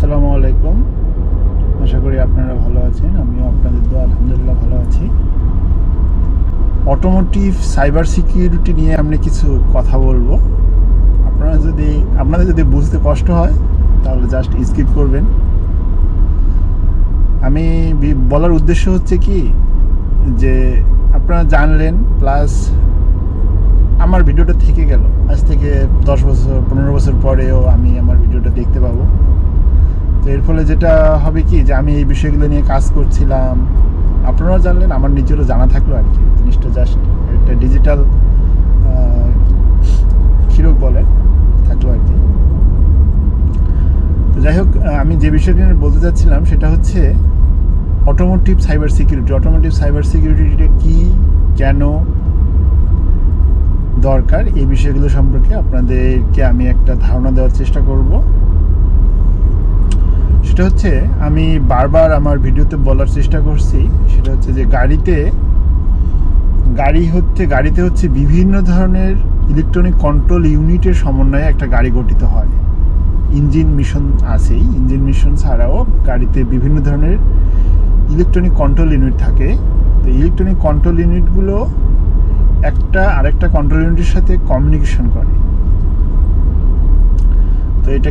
আসসালামু আলাইকুম। আশা করি আপনারা ভালো আছেন। আমিও আপনাদের দোয়া আলহামদুলিল্লাহ ভালো আছি। অটোমোটিভ সাইবার সিকিউরিটি নিয়ে আমি কিছু কথা বলবো। আপনাদের যদি বুঝতে কষ্ট হয় তাহলে জাস্ট স্কিপ করবেন। আমি বলার উদ্দেশ্য হচ্ছে কি যে আপনারা জানলেন, প্লাস আমার ভিডিওটা থেকে গেল। আজ থেকে 10 বছর 15 বছর পরেও আমি আমার ভিডিওটা দেখতে পাবো। তো এর ফলে যেটা হবে কি যে আমি এই বিষয়গুলো নিয়ে কাজ করছিলাম, আপনারাও জানলেন, আমার নিজেরও জানা থাকলো আর কি। জিনিসটা জাস্ট একটা ডিজিটাল ক্ষীরক বলে থাকলো আর কি। তো যাই হোক, আমি যে বিষয়টি নিয়ে বলতে চাচ্ছিলাম সেটা হচ্ছে automotive cyber security. Automotive cyber সিকিউরিটিটা কী, কেন দরকার, এই বিষয়গুলো সম্পর্কে আপনাদেরকে আমি একটা ধারণা দেওয়ার চেষ্টা করব। সেটা হচ্ছে, আমি বারবার আমার ভিডিওতে বলার চেষ্টা করছি, সেটা হচ্ছে যে গাড়িতে হচ্ছে বিভিন্ন ধরনের ইলেকট্রনিক কন্ট্রোল ইউনিটের সমন্বয়ে একটা গাড়ি গঠিত হয়। ইঞ্জিন মিশন আছেই, ইঞ্জিন মিশন ছাড়াও গাড়িতে বিভিন্ন ধরনের ইলেকট্রনিক কন্ট্রোল ইউনিট থাকে। তো ইলেকট্রনিক কন্ট্রোল ইউনিটগুলো একটা আরেকটা কন্ট্রোল ইউনিটের সাথে কমিউনিকেশন করে। তো এটা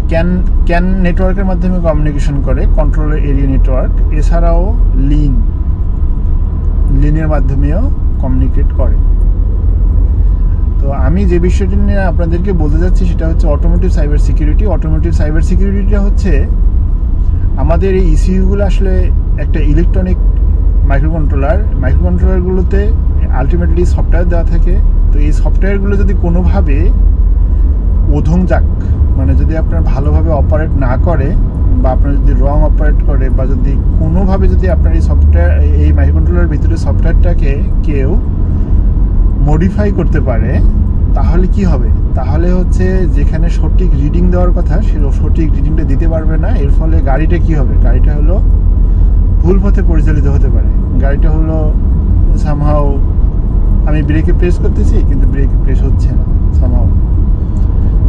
ক্যান নেটওয়ার্কের মাধ্যমে কমিউনিকেশন করে, কন্ট্রোল এরিয়া নেটওয়ার্ক। এছাড়াও লিনের মাধ্যমেও কমিউনিকেট করে। তো আমি যে বিষয়টি নিয়ে আপনাদেরকে বলতে যাচ্ছি সেটা হচ্ছে automotive cyber security. Automotive cyber সিকিউরিটিটা হচ্ছে আমাদের এই ইসিইউগুলো আসলে একটা ইলেকট্রনিক মাইক্রোকন্ট্রোলারগুলোতে আলটিমেটলি সফটওয়্যার দেওয়া থাকে। তো এই সফটওয়্যারগুলো যদি কোনোভাবে অধম যাক, মানে যদি আপনার ভালোভাবে অপারেট না করে, বা আপনার যদি রং অপারেট করে, বা যদি কোনোভাবে যদি আপনার এই মাইক্রোকন্ট্রোলারের ভিতরে সফটওয়্যারটাকে কেউ মডিফাই করতে পারে, তাহলে কি হবে? তাহলে হচ্ছে যেখানে সঠিক রিডিং দেওয়ার কথা সে সঠিক রিডিংটা দিতে পারবে না। এর ফলে গাড়িটা কি হবে? গাড়িটা হলো ভুল পথে পরিচালিত হতে পারে। গাড়িটা হলো সামহাও আমি ব্রেকে প্রেস করতেছি কিন্তু ব্রেকে প্রেস হচ্ছে না সামহাও।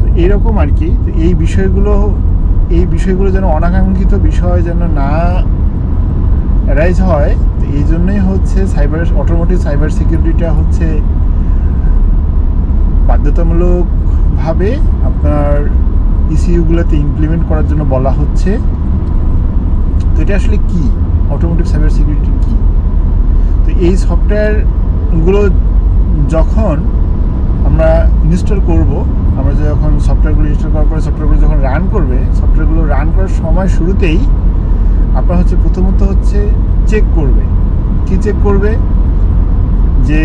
তো এইরকম আর কি। তো এই বিষয়গুলো যেন অনাকাঙ্ক্ষিত বিষয় যেন না অ্যারাইজ হয়, তো এই জন্যই হচ্ছে অটোমোটিভ সাইবার সিকিউরিটিটা হচ্ছে বাধ্যতামূলকভাবে আপনার ইসিইউগুলোতে ইমপ্লিমেন্ট করার জন্য বলা হচ্ছে। তো এটা আসলে কি, অটোমোটিভ সাইবার সিকিউরিটি কি? তো এই সফটওয়্যারগুলো যখন আমরা ইনস্টল করব, আমরা যখন সফটওয়্যারগুলো ইনস্টল করার পরে সফটওয়্যারগুলো যখন রান করবে, সফটওয়্যারগুলো রান করার সময় শুরুতেই আপনার হচ্ছে প্রথমত হচ্ছে চেক করবে। কি চেক করবে? যে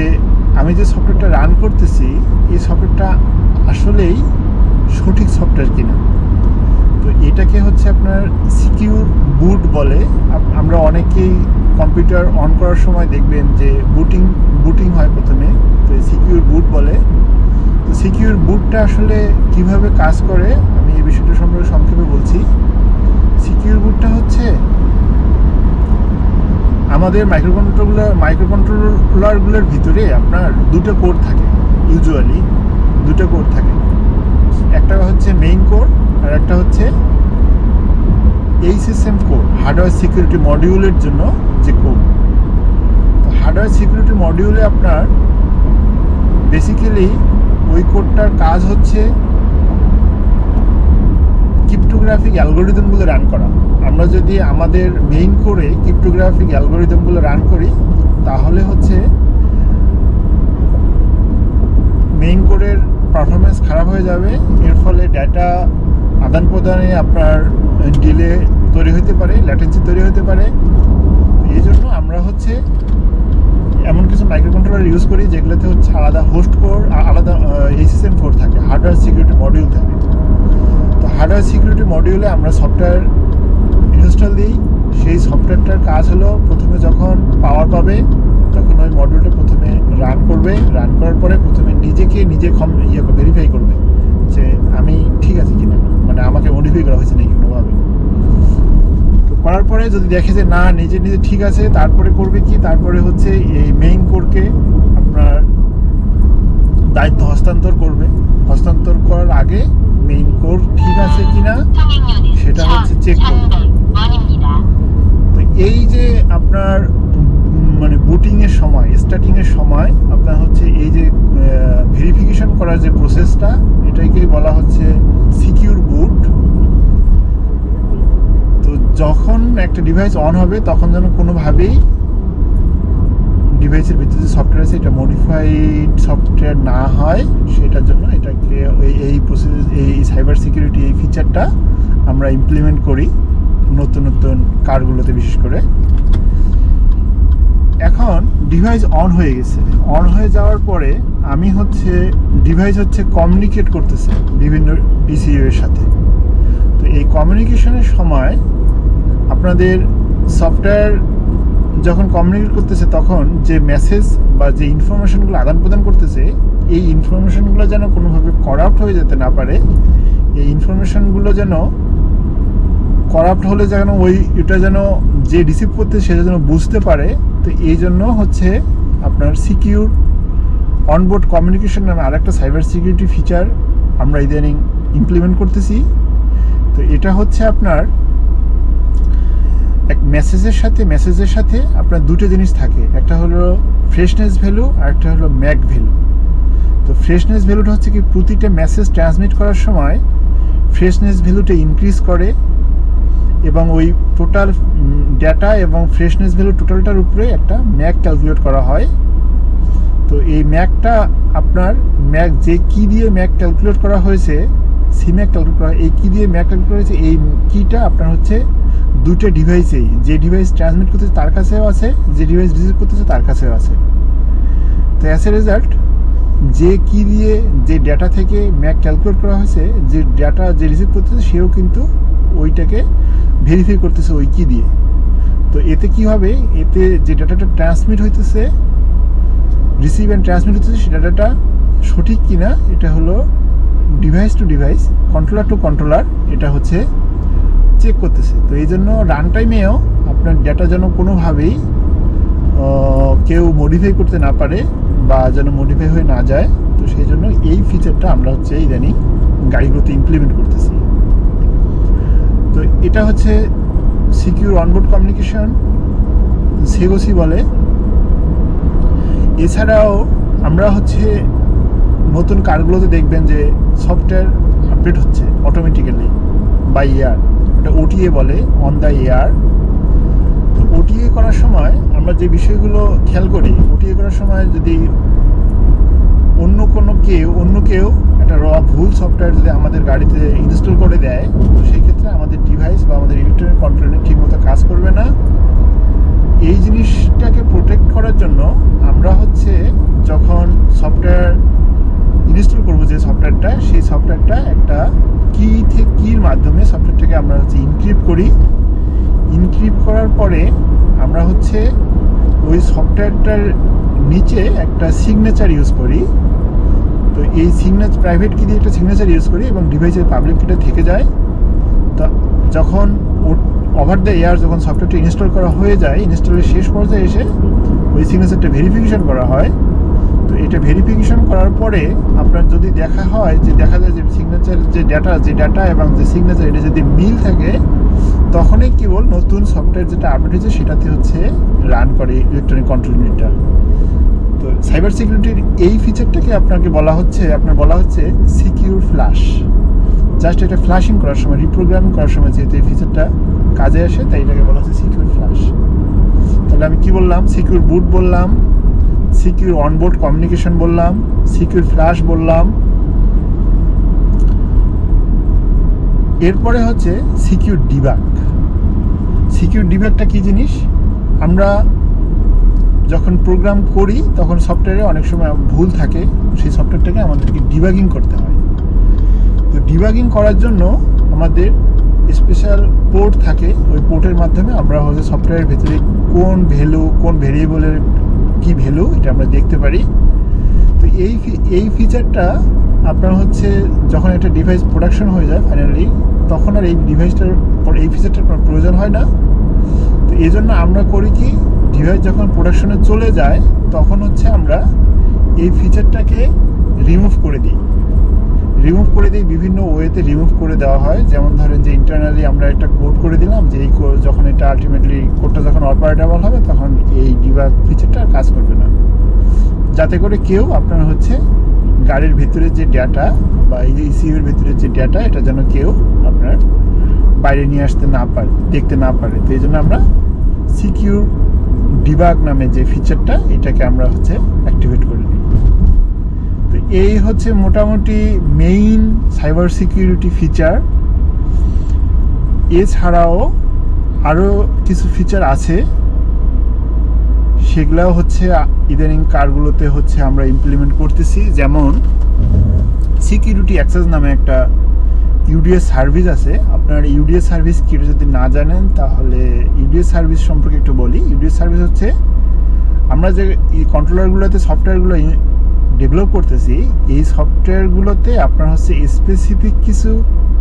আমি যে সফটওয়্যারটা রান করতেছি এই সফটওয়্যারটা আসলেই সঠিক সফটওয়্যার কিনা। তো এটাকে হচ্ছে আপনার সিকিউর বুট বলে। আমরা অনেকেই কম্পিউটার অন করার সময় দেখবেন যে বুটিং হয় প্রথমে, তো সিকিউর বুট বলে। তো সিকিউর বুটটা আসলে কিভাবে কাজ করে আমি এই বিষয়টা সম্পর্কে সংক্ষেপে বলছি। সিকিউর বুটটা হচ্ছে আমাদের মাইক্রোকন্ট্রোলারগুলোর ভিতরে আপনার দুটো কোর থাকে, ইউজুয়ালি দুটো কোর থাকে। একটা হচ্ছে মেইন কোর আর একটা হচ্ছে HSM কোর, হার্ডওয়্যার সিকিউরিটি মডিউলের জন্য যে কোর। তো হার্ডওয়্যার সিকিউরিটি মডিউলে আপনার বেসিক্যালি ওই কোডটার কাজ হচ্ছে ক্রিপ্টোগ্রাফিক অ্যালগোরিদমগুলো রান করা। আমরা যদি আমাদের মেইন কোরে ক্রিপ্টোগ্রাফিক অ্যালগোরিদমগুলো রান করি তাহলে হচ্ছে মেইন কোরের পারফরমেন্স খারাপ হয়ে যাবে। এর ফলে ডেটা আদান প্রদানে আপনার ডিলে তৈরি হতে পারে, ল্যাটেন্সি তৈরি হতে পারে। এই জন্য আমরা হচ্ছে এমন কিছু মাইক্রোকন্ট্রোলার ইউজ করি যেগুলোতে হচ্ছে আলাদা হোস্ট কোর, আলাদা HSM কোর থাকে, হার্ডওয়্যার সিকিউরিটি মডিউল থাকে। তো হার্ডওয়্যার সিকিউরিটি মডিউলে আমরা সফটওয়্যার ইনস্টল দিই। সেই সফটওয়্যারটার কাজ হলো প্রথমে যখন পাওয়ার পাবে তখন ওই মডিউলটা প্রথমে রান করবে। রান করার পরে প্রথমে নিজে ভেরিফাই করবে যে আমি ঠিক আছে কিনা, মানে আমাকে মডিফাই করা হয়েছে নাকি কোনোভাবে। তো করার পরে যদি দেখে যে না নিজে ঠিক আছে, তারপরে করবে কি, তারপরে হচ্ছে এই মেইন কোরকে আপনার দায়িত্ব হস্তান্তর করবে। হস্তান্তর করার আগে মেইন কোর ঠিক আছে কিনা সেটা হচ্ছে চেক করবে। এই যে আপনার মানে বুটিংয়ের সময়, স্টার্টিংয়ের সময় আপনার হচ্ছে এই যে ভেরিফিকেশন করার যে প্রসেসটা, এটাকে বলা হচ্ছে সিকিউর বুট। তো যখন একটা ডিভাইস অন হবে তখন যেন কোনোভাবেই ডিভাইসের ভিতরে যে সফটওয়্যার আছে এটা মডিফাইড সফটওয়্যার না হয়, সেটার জন্য এটাকে এই প্রসেস, এই সাইবার সিকিউরিটি এই ফিচারটা আমরা ইমপ্লিমেন্ট করি নতুন নতুন কারগুলোতে বিশেষ করে। এখন ডিভাইস অন হয়ে গেছে, অন হয়ে যাওয়ার পরে আমি হচ্ছে ডিভাইস হচ্ছে কমিউনিকেট করতেছে বিভিন্ন পিসিইউ এর সাথে। তো এই কমিউনিকেশনের সময় আপনাদের সফটওয়্যার যখন কমিউনিকেট করতেছে তখন যে মেসেজ বা যে ইনফরমেশনগুলো আদান প্রদান করতেছে, এই ইনফরমেশনগুলো যেন কোনোভাবে করাপ্ট হয়ে যেতে না পারে, এই ইনফরমেশনগুলো যেন করাপ্ট হলে যেন এটা যেন যে রিসিভ করতে সেটা যেন বুঝতে পারে। তো এই জন্য হচ্ছে আপনার সিকিউর অনবোর্ড কমিউনিকেশন নামে আরেকটা সাইবার সিকিউরিটি ফিচার আমরা ইদানিং ইমপ্লিমেন্ট করতেছি। তো এটা হচ্ছে আপনার এক মেসেজের সাথে আপনার দুটো জিনিস থাকে, একটা হলো ফ্রেশনেস ভ্যালু আর একটা হলো ম্যাক ভ্যালু। তো ফ্রেশনেস ভ্যালুটা হচ্ছে কি প্রতিটা মেসেজ ট্রান্সমিট করার সময় ফ্রেশনেস ভ্যালুটা ইনক্রিজ করে এবং ওই টোটাল ডেটা এবং ফ্রেশনেস ভ্যালু টোটালটার উপরে একটা ম্যাক ক্যালকুলেট করা হয়। তো এই ম্যাকটা আপনার যে কি দিয়ে ম্যাক ক্যালকুলেট করা হয়েছে, সিম্যাক ক্যালকুলেট করা, এই কি দিয়ে ম্যাক ক্যালকুলেট হয়েছে, এই কিটা আপনার হচ্ছে দুটো ডিভাইসেই, যে ডিভাইস ট্রান্সমিট করতেছে তার কাছেও আছে, যে ডিভাইস রিসিভ করতেছে তার কাছেও আছে। তো অ্যাজ এ রেজাল্ট যে কি দিয়ে যে ডেটা থেকে ম্যাক ক্যালকুলেট করা হয়েছে, যে ডেটা যে রিসিভ করতেছে সেও কিন্তু ওইটাকে ভেরিফাই করতেছে ওই কি দিয়ে। তো এতে কি হবে, এতে যে ডাটাটা ট্রান্সমিট হইতেছে, রিসিভ অ্যান্ড ট্রান্সমিট হইতেছে, সে ডাটাটা সঠিক কিনা এটা হলো device to device, controller to controller এটা হচ্ছে চেক করতেছে। তো এই জন্য রান টাইমেও আপনার ডেটা যেন কোনোভাবেই কেউ মডিফাই করতে না পারে বা যেন মডিফাই হয়ে না যায়। তো সেই জন্য এই ফিচারটা আমরা হচ্ছে ইদানিং গাড়িগুলোতে ইমপ্লিমেন্ট করতেছি। তো এটা হচ্ছে সিকিউর অনবোর্ড কমিউনিকেশন, সেগোসি বলে। এছাড়াও আমরা হচ্ছে নতুন কারগুলোতে দেখবেন যে সফটওয়্যার আপডেট হচ্ছে অটোমেটিক্যালি বাই এয়ার, ওটা ওটিএ বলে, অন দ্য এয়ার। তো ওটিএ করার সময় আমরা যে বিষয়গুলো খেয়াল করি, ওটিএ করার সময় যদি অন্য কেউ একটা ভুল সফটওয়্যার যদি আমাদের গাড়িতে ইনস্টল করে দেয়, তো সেই ক্ষেত্রে আমাদের ডিভাইস বা আমাদের ইলেকট্রনিক কন্ট্রোল ইউনিট ঠিকমতো কাজ করবে না। এই জিনিসটাকে প্রোটেক্ট করার জন্য আমরা হচ্ছে যখন সফটওয়্যার ইনস্টল করবো যে সফটওয়্যারটা, সেই সফটওয়্যারটা একটা কির মাধ্যমে সফটওয়্যারটাকে আমরা হচ্ছে ইনক্রিপ্ট করি। ইনক্রিপ্ট করার পরে আমরা হচ্ছে ওই সফটওয়্যারটার নিচে একটা সিগনেচার ইউজ করি। তো এই প্রাইভেট কি দিয়ে একটা সিগনেচার ইউজ করি এবং ডিভাইসের পাবলিক কিটা থেকে যায়। তো যখন ওভার দ্য এয়ার যখন সফটওয়্যারটা ইনস্টল করা হয়ে যায়, ইনস্টলের শেষ পর্যায়ে এসে ওই সিগনেচারটা ভেরিফিকেশন করা হয়। তো এটা ভেরিফিকেশন করার পরে আপনার যদি দেখা যায় যে সিগনেচার যে ডাটা এবং যে সিগনেচার এটা যদি মিল থাকে, তখনই কেবল নতুন সফটওয়্যার যেটা আপডেট হয়েছে সেটাতে হচ্ছে রান করে ইলেকট্রনিক কন্ট্রোল ইউনিটটা। তো সাইবার সিকিউরিটির এই ফিচারটাকে আপনার বলা হচ্ছে সিকিউর ফ্ল্যাশ। জাস্ট এটা ফ্ল্যাশিং করার সময়, রিপ্রোগ্রামিং করার সময় যেহেতু এই ফিচারটা কাজে আসে, তাই এটাকে বলা হচ্ছে সিকিউর ফ্ল্যাশ। তাহলে আমি কি বললাম, সিকিউর বুট বললাম, সিকিউর অনবোর্ড কমিউনিকেশন বললাম, সিকিউর ফ্ল্যাশ বললাম, এরপরে হচ্ছে সিকিউর ডিবাগ। সিকিউর ডিবাগটা কি জিনিস, আমরা যখন প্রোগ্রাম করি তখন সফটওয়্যারে অনেক সময় ভুল থাকে, সেই সফটওয়্যারটাকে আমাদেরকে ডিবাগিং করতে হয়। তো ডিবাগিং করার জন্য আমাদের স্পেশাল পোর্ট থাকে, ওই পোর্টের মাধ্যমে আমরা হচ্ছে সফটওয়্যারের ভেতরে কোন ভেরিয়েবলের কি ভ্যালু এটা আমরা দেখতে পারি। তো এই ফিচারটা আপনার হচ্ছে যখন একটা ডিভাইস প্রোডাকশন হয়ে যায় ফাইনালি, তখন আর এই ফিচারটার কোনো প্রয়োজন হয় না। তো এই জন্য আমরা করি কি, ডিভাইস যখন প্রোডাকশনে চলে যায় তখন হচ্ছে আমরা এই ফিচারটাকে রিমুভ করে দিই। বিভিন্ন ওয়েতে রিমুভ করে দেওয়া হয়। যেমন ধরেন যে ইন্টারনালি আমরা একটা কোড করে দিলাম যে যখন এটা আলটিমেটলি কোডটা যখন অপারেটেবল হবে তখন এই ডিবাগ ফিচারটা আর কাজ করবে না, যাতে করে কেউ আপনার হচ্ছে গাড়ির ভিতরে যে ডেটা বা এই যে ইসিইউর ভিতরে যে ডেটা এটা যেন কেউ আপনার বাইরে নিয়ে আসতে না পারে, দেখতে না পারে। তো এই জন্য আমরা সিকিউর ডিবাগ নামে যে ফিচারটা এটাকে আমরা হচ্ছে অ্যাক্টিভেট করে দিই। তো এই হচ্ছে মোটামুটি মেইন সাইবার সিকিউরিটি ফিচার। এছাড়াও আরও কিছু ফিচার আছে, সেগুলাও হচ্ছে ইদানিং কারগুলোতে হচ্ছে আমরা ইমপ্লিমেন্ট করতেছি। যেমন সিকিউরিটি অ্যাক্সেস নামে একটা ইউডিএস সার্ভিস আছে। আপনার ইউডিএস সার্ভিস কি যদি না জানেন তাহলে ইউডিএস সার্ভিস সম্পর্কে একটু বলি। ইউডিএস সার্ভিস হচ্ছে আমরা যে কন্ট্রোলারগুলোতে সফটওয়্যারগুলো ডেভেলপ করতেছি, এই সফটওয়্যারগুলোতে আপনার হচ্ছে স্পেসিফিক কিছু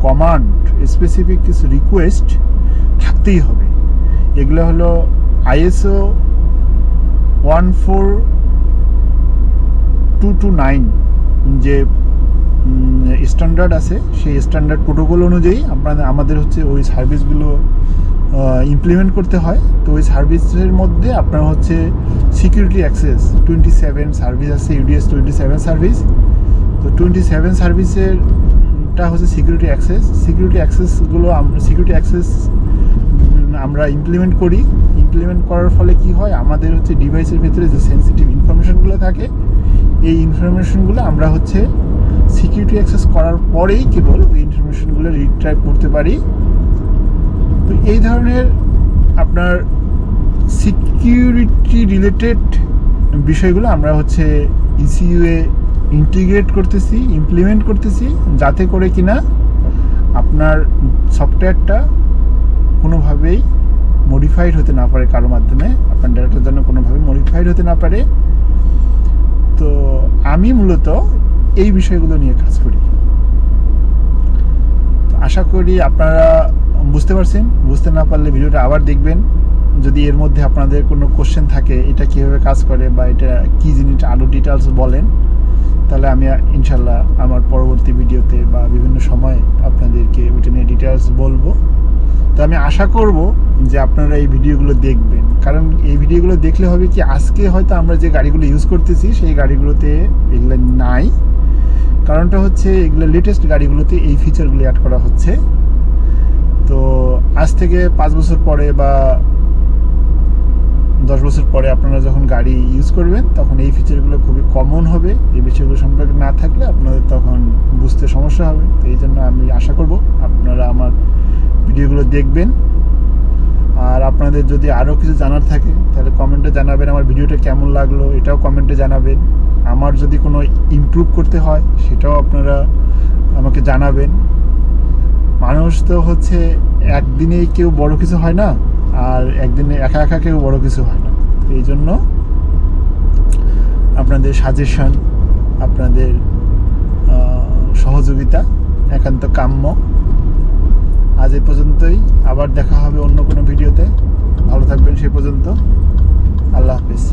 কমান্ড, স্পেসিফিক কিছু রিকোয়েস্ট থাকতেই হবে। এগুলো হলো ISO 14229 যে স্ট্যান্ডার্ড আছে, সেই স্ট্যান্ডার্ড প্রোটোকল অনুযায়ী আমাদের হচ্ছে ওই সার্ভিসগুলো ইমপ্লিমেন্ট করতে হয়। তো ওই সার্ভিসের মধ্যে আপনার হচ্ছে সিকিউরিটি অ্যাক্সেস 27 সার্ভিস আছে, ইউডিএস 27 সার্ভিস। তো 27 সার্ভিসেরটা হচ্ছে সিকিউরিটি অ্যাক্সেস। সিকিউরিটি অ্যাক্সেস আমরা ইমপ্লিমেন্ট করি। ইমপ্লিমেন্ট করার ফলে কি হয়, আমাদের হচ্ছে ডিভাইসের ভিতরে যে সেন্সিটিভ ইনফরমেশনগুলো থাকে, এই ইনফরমেশনগুলো আমরা হচ্ছে সিকিউরিটি অ্যাক্সেস করার পরেই কেবল ওই ইনফরমেশনগুলো রিট্রাইভ করতে পারি। তো এই ধরনের আপনার সিকিউরিটি রিলেটেড বিষয়গুলো আমরা হচ্ছে ইসিইউ এ ইন্টিগ্রেট করতেছি, ইমপ্লিমেন্ট করতেছি, যাতে করে কিনা আপনার সফটওয়্যারটা কোনোভাবেই মডিফাইড হতে না পারে, কারোর মাধ্যমে আপনার ডেটাটার জন্য কোনোভাবে মডিফাইড হতে না পারে। তো আমি মূলত এই বিষয়গুলো নিয়ে কাজ করি। তো আশা করি আপনারা বুঝতে পারছেন। বুঝতে না পারলে ভিডিওটা আবার দেখবেন। যদি এর মধ্যে আপনাদের কোনো কোশ্চেন থাকে, এটা কীভাবে কাজ করে বা এটা কী জিনিসটা আরও ডিটেলস বলেন, তাহলে আমি ইনশাল্লাহ আমার পরবর্তী ভিডিওতে বা বিভিন্ন সময়ে আপনাদেরকে ওইটা নিয়ে ডিটেলস বলবো। তো আমি আশা করব যে আপনারা এই ভিডিওগুলো দেখবেন, কারণ এই ভিডিওগুলো দেখলে হবে কি, আজকে হয়তো আমরা যে গাড়িগুলো ইউজ করতেছি সেই গাড়িগুলোতে এগুলো নাই। কারণটা হচ্ছে এগুলো লেটেস্ট গাড়িগুলোতে এই ফিচারগুলো অ্যাড করা হচ্ছে। তো আজ থেকে 5 বছর পরে বা 10 বছর পরে আপনারা যখন গাড়ি ইউজ করবেন তখন এই ফিচারগুলো খুবই কমন হবে। এই বিষয়গুলো সম্পর্কে না থাকলে আপনাদের তখন বুঝতে সমস্যা হবে। তো এই জন্য আমি আশা করব আপনারা আমার ভিডিওগুলো দেখবেন। আর আপনাদের যদি আরও কিছু জানার থাকে তাহলে কমেন্টে জানাবেন। আমার ভিডিওটা কেমন লাগলো এটাও কমেন্টে জানাবেন। আমার যদি কোনো ইমপ্রুভ করতে হয় সেটাও আপনারা আমাকে জানাবেন। মানুষ তো হচ্ছে একদিনেই কেউ বড় কিছু হয় না, আর একদিনে একা একা কেউ বড় কিছু হয় না। এই জন্য আপনাদের সাজেশন, আপনাদের সহযোগিতা একান্ত কাম্য। আজ এই পর্যন্তই, আবার দেখা হবে অন্য কোনো ভিডিওতে। ভালো থাকবেন সেই পর্যন্ত। আল্লাহ হাফিজ।